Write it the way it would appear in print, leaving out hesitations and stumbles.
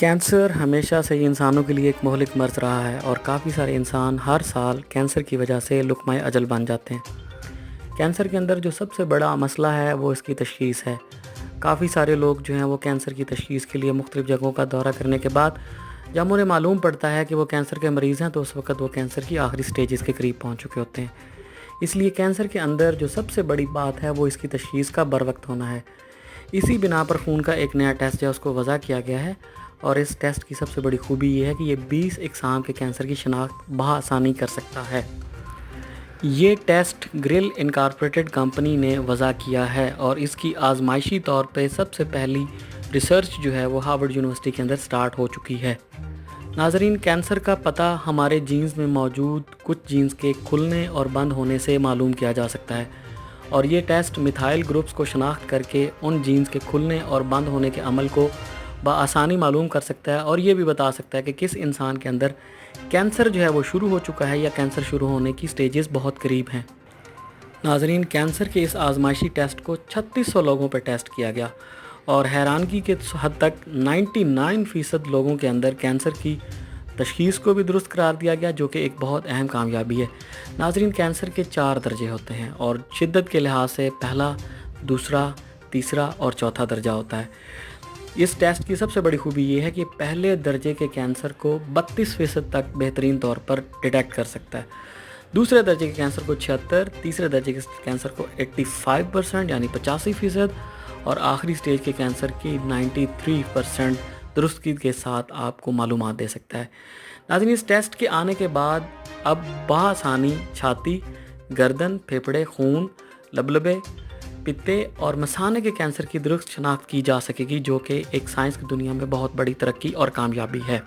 Cancer ہمیشہ سے ہی انسانوں کے لیے ایک مہلک مرض رہا ہے اور کافی سارے انسان ہر سال کینسر کی وجہ سے لقمۂ اجل بن جاتے ہیں۔ کینسر کے اندر جو سب سے بڑا مسئلہ ہے وہ اس کی تشخیص ہے۔ کافی سارے لوگ جو ہیں وہ کینسر کی تشخیص کے لیے مختلف جگہوں کا دورہ کرنے کے بعد جب انہیں معلوم پڑتا ہے کہ وہ کینسر کے مریض ہیں تو اس وقت وہ کینسر کی آخری سٹیجز کے قریب پہنچ چکے ہوتے ہیں۔ اس لیے کینسر کے اندر جو سب سے بڑی بات ہے وہ اس کی تشخیص کا بروقت ہونا ہے۔ اسی بنا پر خون کا ایک نیا ٹیسٹ ہے اس کو وضع کیا گیا ہے، اور اس ٹیسٹ کی سب سے بڑی خوبی یہ ہے کہ یہ 20 اقسام کے کینسر کی شناخت بآسانی کر سکتا ہے۔ یہ ٹیسٹ گرل انکارپوریٹڈ کمپنی نے وضع کیا ہے اور اس کی آزمائشی طور پہ سب سے پہلی ریسرچ جو ہے وہ ہارورڈ یونیورسٹی کے اندر سٹارٹ ہو چکی ہے۔ ناظرین، کینسر کا پتہ ہمارے جینز میں موجود کچھ جینز کے کھلنے اور بند ہونے سے معلوم کیا جا سکتا ہے، اور یہ ٹیسٹ میتھائل گروپس کو شناخت کر کے ان جینز کے کھلنے اور بند ہونے کے عمل کو بآسانی معلوم کر سکتا ہے، اور یہ بھی بتا سکتا ہے کہ کس انسان کے اندر کینسر جو ہے وہ شروع ہو چکا ہے یا کینسر شروع ہونے کی سٹیجز بہت قریب ہیں۔ ناظرین، کینسر کے اس آزمائشی ٹیسٹ کو 3600 لوگوں پر ٹیسٹ کیا گیا اور حیرانگی کے حد تک 99% لوگوں کے اندر کینسر کی تشخیص کو بھی درست قرار دیا گیا، جو کہ ایک بہت اہم کامیابی ہے۔ ناظرین، کینسر کے 4 درجے ہوتے ہیں اور شدت کے لحاظ سے پہلا، دوسرا، تیسرا اور چوتھا درجہ ہوتا ہے۔ اس ٹیسٹ کی سب سے بڑی خوبی یہ ہے کہ پہلے درجے کے کینسر کو 32% تک بہترین طور پر ڈیٹیکٹ کر سکتا ہے، دوسرے درجے کے کینسر کو 76%، تیسرے درجے کے کینسر کو 85% یعنی 85%، اور آخری سٹیج کے کینسر کی 93% درستگی کے ساتھ آپ کو معلومات دے سکتا ہے۔ ناظرین، اس ٹیسٹ کے آنے کے بعد اب بآسانی چھاتی، گردن، پھیپھڑے، خون، لبلبے، پتے اور مثانے کے کینسر کی درست شناخت کی جا سکے گی، جو کہ ایک سائنس کی دنیا میں بہت بڑی ترقی اور کامیابی ہے۔